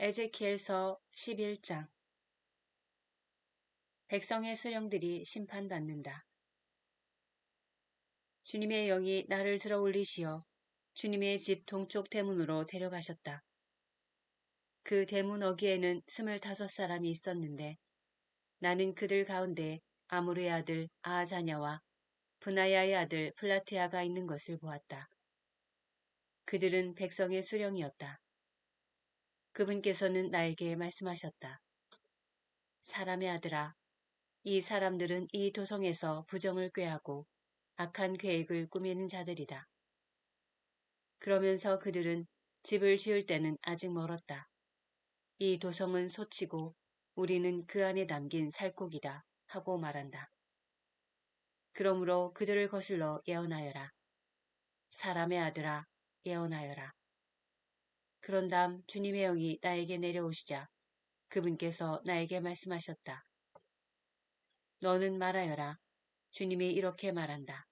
에제키엘서 11장. 백성의 수령들이 심판받는다. 주님의 영이 나를 들어 올리시어 주님의 집 동쪽 대문으로 데려가셨다. 그 대문 어귀에는 25사람이 있었는데 나는 그들 가운데 아무르의 아들 아하자냐와 브나야의 아들 플라티아가 있는 것을 보았다. 그들은 백성의 수령이었다. 그분께서는 나에게 말씀하셨다. 사람의 아들아, 이 사람들은 이 도성에서 부정을 꾀하고 악한 계획을 꾸미는 자들이다. 그러면서 그들은 집을 지을 때는 아직 멀었다. 이 도성은 소치고 우리는 그 안에 담긴 살코기다 하고 말한다. 그러므로 그들을 거슬러 예언하여라. 사람의 아들아, 예언하여라. 그런 다음 주님의 영이 나에게 내려오시자 그분께서 나에게 말씀하셨다. 너는 말하여라. 주님이 이렇게 말한다.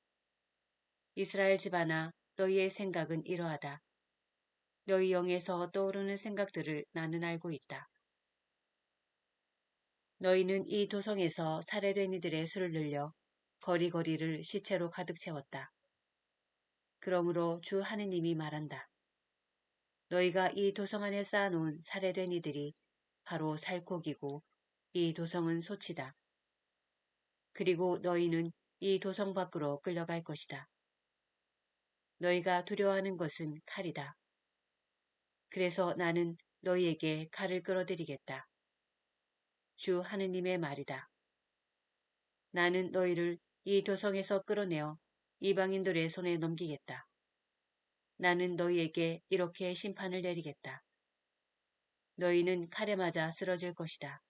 이스라엘 집안아, 너희의 생각은 이러하다. 너희 영에서 떠오르는 생각들을 나는 알고 있다. 너희는 이 도성에서 살해된 이들의 수를 늘려 거리거리를 시체로 가득 채웠다. 그러므로 주 하느님이 말한다. 너희가 이 도성 안에 쌓아놓은 살해된 이들이 바로 살코기고 이 도성은 소치다. 그리고 너희는 이 도성 밖으로 끌려갈 것이다. 너희가 두려워하는 것은 칼이다. 그래서 나는 너희에게 칼을 끌어들이겠다. 주 하느님의 말이다. 나는 너희를 이 도성에서 끌어내어 이방인들의 손에 넘기겠다. 나는 너희에게 이렇게 심판을 내리겠다. 너희는 칼에 맞아 쓰러질 것이다.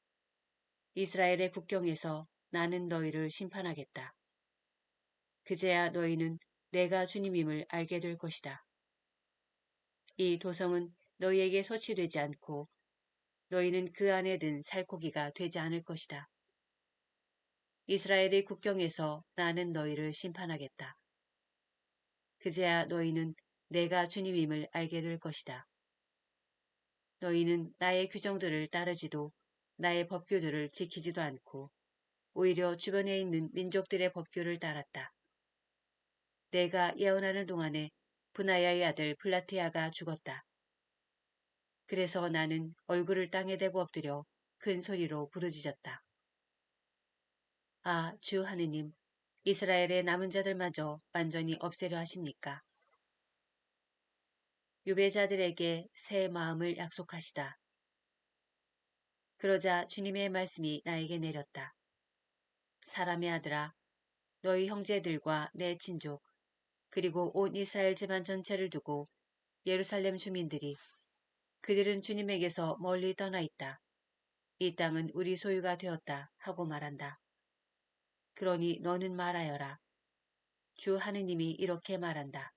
이스라엘의 국경에서 나는 너희를 심판하겠다. 그제야 너희는 내가 주님임을 알게 될 것이다. 이 도성은 너희에게 소치되지 않고 너희는 그 안에 든 살코기가 되지 않을 것이다. 이스라엘의 국경에서 나는 너희를 심판하겠다. 그제야 너희는 내가 주님임을 알게 될 것이다. 너희는 나의 규정들을 따르지도 나의 법규들을 지키지도 않고 오히려 주변에 있는 민족들의 법규를 따랐다. 내가 예언하는 동안에 브나야의 아들 플라티아가 죽었다. 그래서 나는 얼굴을 땅에 대고 엎드려 큰 소리로 부르짖었다. 아, 주 하느님, 이스라엘의 남은 자들마저 완전히 없애려 하십니까? 유배자들에게 새 마음을 약속하시다. 그러자 주님의 말씀이 나에게 내렸다. 사람의 아들아, 너희 형제들과 내 친족, 그리고 온 이스라엘 집안 전체를 두고 예루살렘 주민들이 그들은 주님에게서 멀리 떠나 있다. 이 땅은 우리 소유가 되었다 하고 말한다. 그러니 너는 말하여라. 주 하느님이 이렇게 말한다.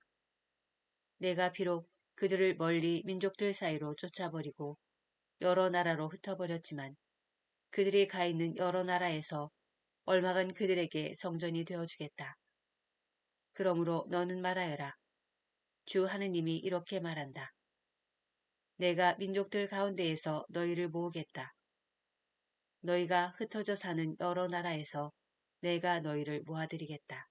내가 비록 그들을 멀리 민족들 사이로 쫓아버리고 여러 나라로 흩어버렸지만 그들이 가 있는 여러 나라에서 얼마간 그들에게 성전이 되어주겠다. 그러므로 너는 말하여라. 주 하느님이 이렇게 말한다. 내가 민족들 가운데에서 너희를 모으겠다. 너희가 흩어져 사는 여러 나라에서 내가 너희를 모아들이겠다.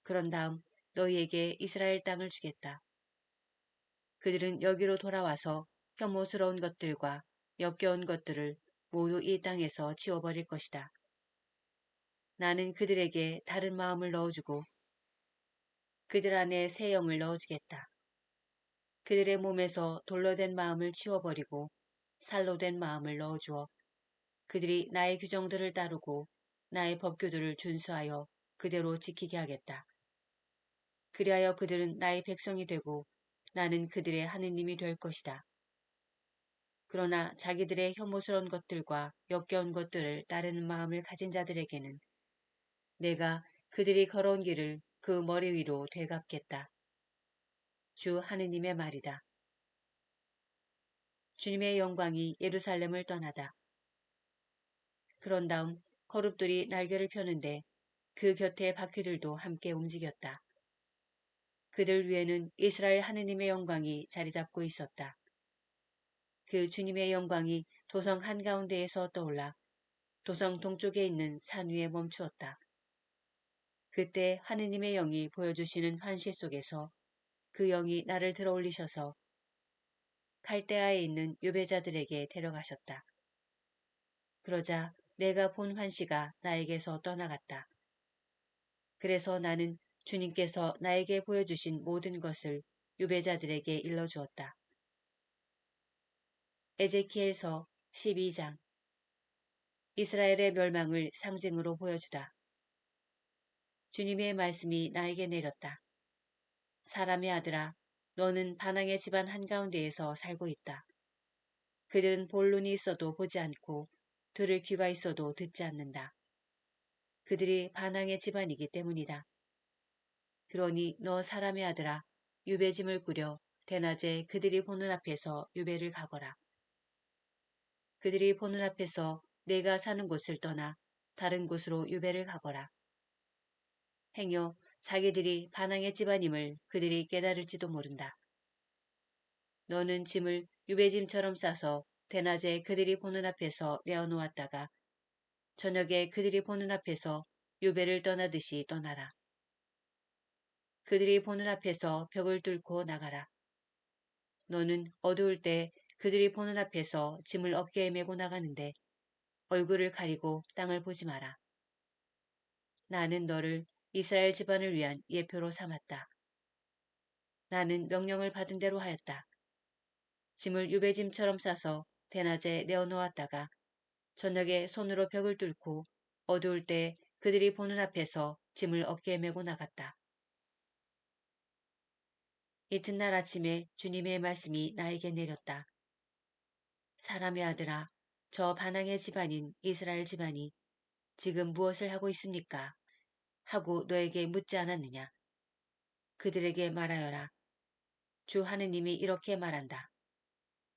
그런 다음 너희에게 이스라엘 땅을 주겠다. 그들은 여기로 돌아와서 혐오스러운 것들과 역겨운 것들을 모두 이 땅에서 지워버릴 것이다. 나는 그들에게 다른 마음을 넣어주고 그들 안에 새 영을 넣어주겠다. 그들의 몸에서 돌로 된 마음을 치워버리고 살로 된 마음을 넣어주어 그들이 나의 규정들을 따르고 나의 법규들을 준수하여 그대로 지키게 하겠다. 그리하여 그들은 나의 백성이 되고 나는 그들의 하느님이 될 것이다. 그러나 자기들의 혐오스러운 것들과 역겨운 것들을 따르는 마음을 가진 자들에게는 내가 그들이 걸어온 길을 그 머리 위로 되갚겠다. 주 하느님의 말이다. 주님의 영광이 예루살렘을 떠나다. 그런 다음 거룹들이 날개를 펴는데 그 곁에 바퀴들도 함께 움직였다. 그들 위에는 이스라엘 하느님의 영광이 자리 잡고 있었다. 그 주님의 영광이 도성 한가운데에서 떠올라 도성 동쪽에 있는 산 위에 멈추었다. 그때 하느님의 영이 보여주시는 환시 속에서 그 영이 나를 들어올리셔서 갈대아에 있는 유배자들에게 데려가셨다. 그러자 내가 본 환시가 나에게서 떠나갔다. 그래서 나는 주님께서 나에게 보여주신 모든 것을 유배자들에게 일러주었다. 에제키엘서 12장. 이스라엘의 멸망을 상징으로 보여주다. 주님의 말씀이 나에게 내렸다. 사람의 아들아, 너는 반항의 집안 한가운데에서 살고 있다. 그들은 볼 눈이 있어도 보지 않고 들을 귀가 있어도 듣지 않는다. 그들이 반항의 집안이기 때문이다. 그러니 너 사람의 아들아, 유배짐을 꾸려 대낮에 그들이 보는 앞에서 유배를 가거라. 그들이 보는 앞에서 내가 사는 곳을 떠나 다른 곳으로 유배를 가거라. 행여 자기들이 반항의 집안임을 그들이 깨달을지도 모른다. 너는 짐을 유배짐처럼 싸서 대낮에 그들이 보는 앞에서 내어놓았다가 저녁에 그들이 보는 앞에서 유배를 떠나듯이 떠나라. 그들이 보는 앞에서 벽을 뚫고 나가라. 너는 어두울 때 그들이 보는 앞에서 짐을 어깨에 메고 나가는데 얼굴을 가리고 땅을 보지 마라. 나는 너를 이스라엘 집안을 위한 예표로 삼았다. 나는 명령을 받은 대로 하였다. 짐을 유배짐처럼 싸서 대낮에 내어놓았다가 저녁에 손으로 벽을 뚫고 어두울 때 그들이 보는 앞에서 짐을 어깨에 메고 나갔다. 이튿날 아침에 주님의 말씀이 나에게 내렸다. 사람의 아들아, 저 반항의 집안인 이스라엘 집안이 지금 무엇을 하고 있습니까? 하고 너에게 묻지 않았느냐? 그들에게 말하여라. 주 하느님이 이렇게 말한다.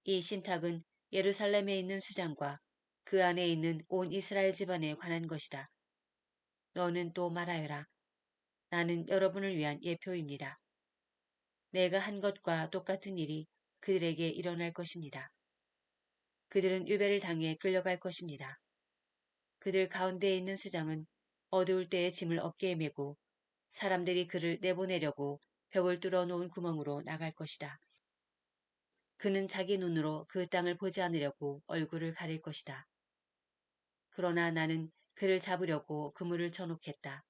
이 신탁은 예루살렘에 있는 수장과 그 안에 있는 온 이스라엘 집안에 관한 것이다. 너는 또 말하여라. 나는 여러분을 위한 예표입니다. 내가 한 것과 똑같은 일이 그들에게 일어날 것입니다. 그들은 유배를 당해 끌려갈 것입니다. 그들 가운데에 있는 수장은 어두울 때에 짐을 어깨에 메고 사람들이 그를 내보내려고 벽을 뚫어 놓은 구멍으로 나갈 것이다. 그는 자기 눈으로 그 땅을 보지 않으려고 얼굴을 가릴 것이다. 그러나 나는 그를 잡으려고 그물을 쳐놓겠다.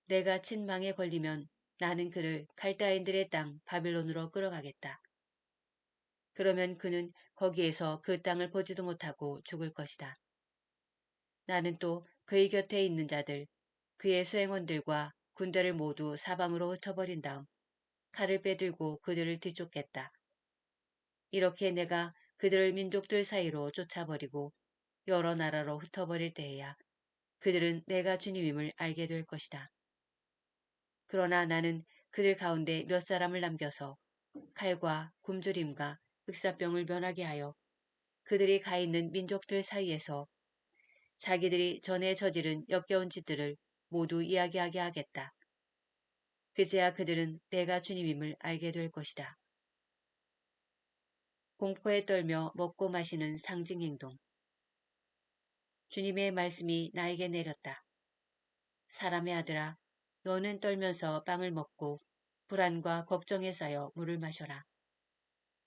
내가 친망에 걸리면 나는 그를 갈대아인들의 땅 바빌론으로 끌어가겠다. 그러면 그는 거기에서 그 땅을 보지도 못하고 죽을 것이다. 나는 또 그의 곁에 있는 자들, 그의 수행원들과 군대를 모두 사방으로 흩어버린 다음 칼을 빼들고 그들을 뒤쫓겠다. 이렇게 내가 그들을 민족들 사이로 쫓아버리고 여러 나라로 흩어버릴 때에야 그들은 내가 주님임을 알게 될 것이다. 그러나 나는 그들 가운데 몇 사람을 남겨서 칼과 굶주림과 흑사병을 면하게 하여 그들이 가 있는 민족들 사이에서 자기들이 전에 저지른 역겨운 짓들을 모두 이야기하게 하겠다. 그제야 그들은 내가 주님임을 알게 될 것이다. 공포에 떨며 먹고 마시는 상징 행동. 주님의 말씀이 나에게 내렸다. 사람의 아들아, 너는 떨면서 빵을 먹고 불안과 걱정에 쌓여 물을 마셔라.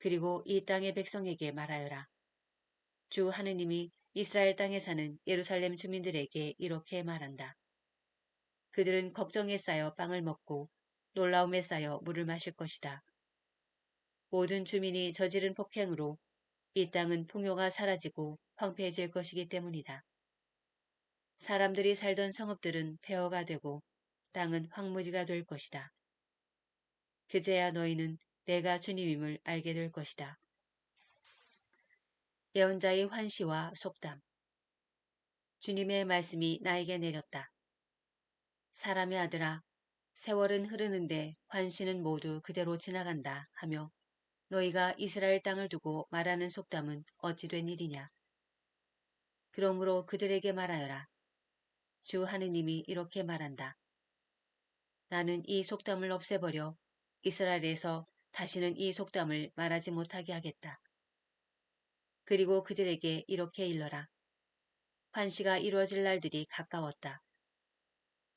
그리고 이 땅의 백성에게 말하여라. 주 하느님이 이스라엘 땅에 사는 예루살렘 주민들에게 이렇게 말한다. 그들은 걱정에 쌓여 빵을 먹고 놀라움에 쌓여 물을 마실 것이다. 모든 주민이 저지른 폭행으로 이 땅은 풍요가 사라지고 황폐해질 것이기 때문이다. 사람들이 살던 성읍들은 폐허가 되고 땅은 황무지가 될 것이다. 그제야 너희는 내가 주님임을 알게 될 것이다. 예언자의 환시와 속담. 주님의 말씀이 나에게 내렸다. 사람의 아들아, 세월은 흐르는데 환시는 모두 그대로 지나간다 하며 너희가 이스라엘 땅을 두고 말하는 속담은 어찌 된 일이냐. 그러므로 그들에게 말하여라. 주 하느님이 이렇게 말한다. 나는 이 속담을 없애버려 이스라엘에서 다시는 이 속담을 말하지 못하게 하겠다. 그리고 그들에게 이렇게 일러라. 환시가 이루어질 날들이 가까웠다.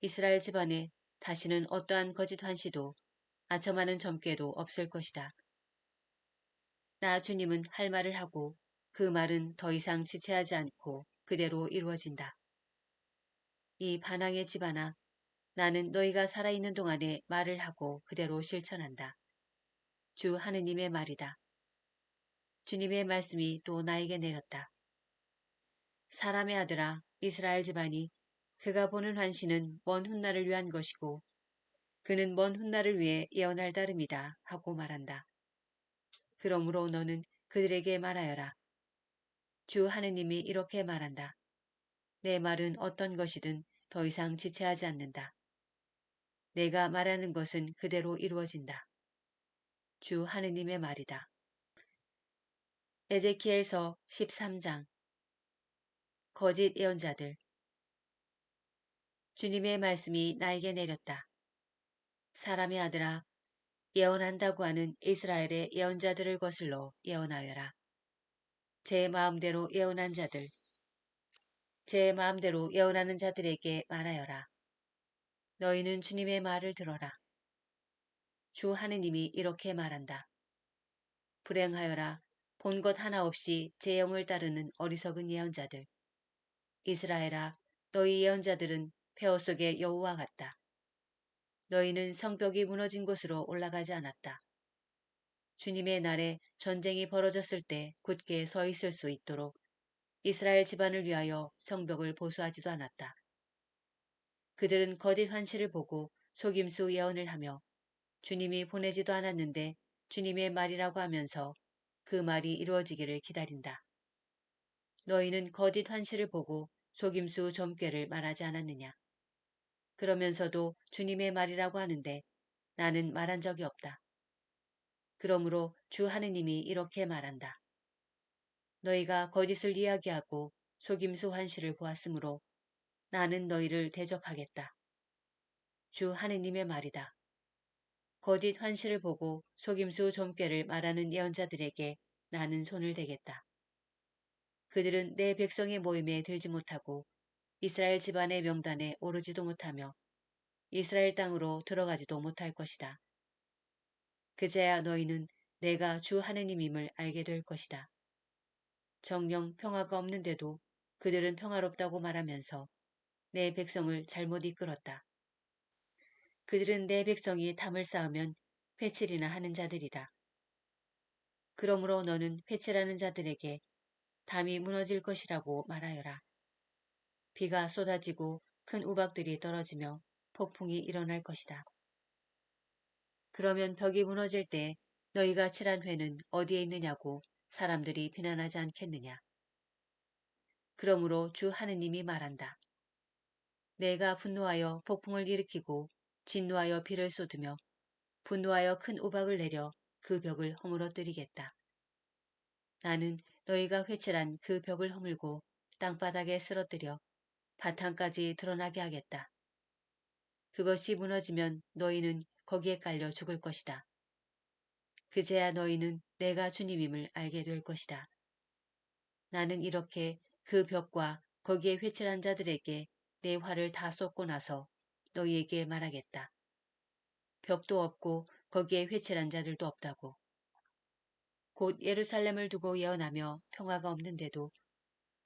이스라엘 집안에 다시는 어떠한 거짓 환시도 아첨하는 점괘도 없을 것이다. 나 주님은 할 말을 하고 그 말은 더 이상 지체하지 않고 그대로 이루어진다. 이 반항의 집안아, 나는 너희가 살아있는 동안에 말을 하고 그대로 실천한다. 주 하느님의 말이다. 주님의 말씀이 또 나에게 내렸다. 사람의 아들아, 이스라엘 집안이 그가 보는 환시는 먼 훗날을 위한 것이고 그는 먼 훗날을 위해 예언할 따름이다 하고 말한다. 그러므로 너는 그들에게 말하여라. 주 하느님이 이렇게 말한다. 내 말은 어떤 것이든 더 이상 지체하지 않는다. 내가 말하는 것은 그대로 이루어진다. 주 하느님의 말이다. 에제키엘서 13장. 거짓 예언자들. 주님의 말씀이 나에게 내렸다. 사람의 아들아, 예언한다고 하는 이스라엘의 예언자들을 거슬러 예언하여라. 제 마음대로 예언한 자들, 제 마음대로 예언하는 자들에게 말하여라. 너희는 주님의 말을 들어라. 주 하느님이 이렇게 말한다. 불행하여라. 본 것 하나 없이 제 영을 따르는 어리석은 예언자들. 이스라엘아, 너희 예언자들은 폐허 속의 여우와 같다. 너희는 성벽이 무너진 곳으로 올라가지 않았다. 주님의 날에 전쟁이 벌어졌을 때 굳게 서 있을 수 있도록 이스라엘 집안을 위하여 성벽을 보수하지도 않았다. 그들은 거짓 환시를 보고 속임수 예언을 하며 주님이 보내지도 않았는데 주님의 말이라고 하면서 그 말이 이루어지기를 기다린다. 너희는 거짓 환시를 보고 속임수 점괘를 말하지 않았느냐. 그러면서도 주님의 말이라고 하는데 나는 말한 적이 없다. 그러므로 주 하느님이 이렇게 말한다. 너희가 거짓을 이야기하고 속임수 환시를 보았으므로 나는 너희를 대적하겠다. 주 하느님의 말이다. 거짓 환시를 보고 속임수 점괘를 말하는 예언자들에게 나는 손을 대겠다. 그들은 내 백성의 모임에 들지 못하고 이스라엘 집안의 명단에 오르지도 못하며 이스라엘 땅으로 들어가지도 못할 것이다. 그제야 너희는 내가 주 하느님임을 알게 될 것이다. 정령 평화가 없는데도 그들은 평화롭다고 말하면서 내 백성을 잘못 이끌었다. 그들은 내 백성이 담을 쌓으면 회칠이나 하는 자들이다. 그러므로 너는 회칠하는 자들에게 담이 무너질 것이라고 말하여라. 비가 쏟아지고 큰 우박들이 떨어지며 폭풍이 일어날 것이다. 그러면 벽이 무너질 때 너희가 칠한 회는 어디에 있느냐고 사람들이 비난하지 않겠느냐. 그러므로 주 하느님이 말한다. 내가 분노하여 폭풍을 일으키고 진노하여 비를 쏟으며 분노하여 큰 우박을 내려 그 벽을 허물어뜨리겠다. 나는 너희가 회칠한 그 벽을 허물고 땅바닥에 쓰러뜨려 바탕까지 드러나게 하겠다. 그것이 무너지면 너희는 거기에 깔려 죽을 것이다. 그제야 너희는 내가 주님임을 알게 될 것이다. 나는 이렇게 그 벽과 거기에 회칠한 자들에게 내 화를 다 쏟고 나서 너희에게 말하겠다. 벽도 없고 거기에 회칠한 자들도 없다고. 곧 예루살렘을 두고 예언하며 평화가 없는데도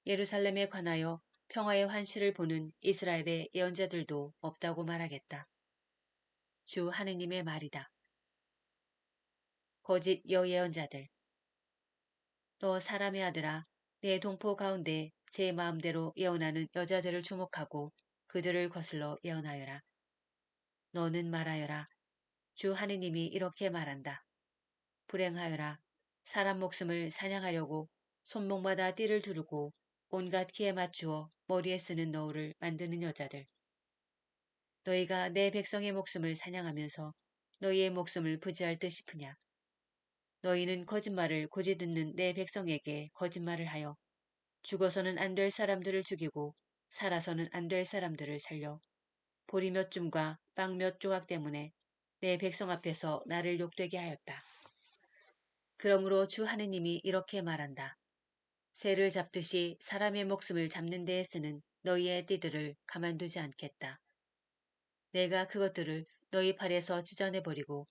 예루살렘에 관하여 평화의 환시를 보는 이스라엘의 예언자들도 없다고 말하겠다. 주 하느님의 말이다. 거짓 여예언자들. 너 사람의 아들아, 내 동포 가운데 제 마음대로 예언하는 여자들을 주목하고 그들을 거슬러 예언하여라. 너는 말하여라. 주 하느님이 이렇게 말한다. 불행하여라. 사람 목숨을 사냥하려고 손목마다 띠를 두르고 온갖 키에 맞추어 머리에 쓰는 너울을 만드는 여자들. 너희가 내 백성의 목숨을 사냥하면서 너희의 목숨을 부지할 듯 싶으냐. 너희는 거짓말을 고지 듣는 내 백성에게 거짓말을 하여 죽어서는 안 될 사람들을 죽이고 살아서는 안 될 사람들을 살려 보리 몇 줌과 빵 몇 조각 때문에 내 백성 앞에서 나를 욕되게 하였다. 그러므로 주 하느님이 이렇게 말한다. 새를 잡듯이 사람의 목숨을 잡는 데에 쓰는 너희의 띠들을 가만두지 않겠다. 내가 그것들을 너희 팔에서 찢어내버리고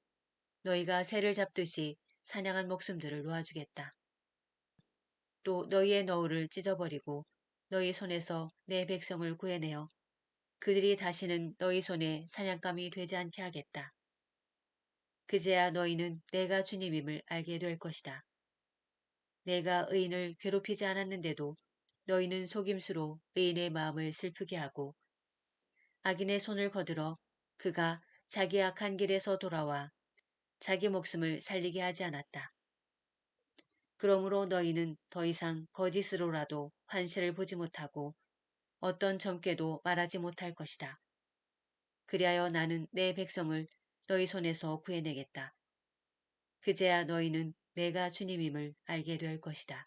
너희가 새를 잡듯이 사냥한 목숨들을 놓아주겠다. 또 너희의 너울을 찢어버리고 너희 손에서 내 백성을 구해내어 그들이 다시는 너희 손에 사냥감이 되지 않게 하겠다. 그제야 너희는 내가 주님임을 알게 될 것이다. 내가 의인을 괴롭히지 않았는데도 너희는 속임수로 의인의 마음을 슬프게 하고 악인의 손을 거들어 그가 자기 악한 길에서 돌아와 자기 목숨을 살리게 하지 않았다. 그러므로 너희는 더 이상 거짓으로라도 환시를 보지 못하고 어떤 점괘도 말하지 못할 것이다. 그리하여 나는 내 백성을 너희 손에서 구해내겠다. 그제야 너희는 내가 주님임을 알게 될 것이다.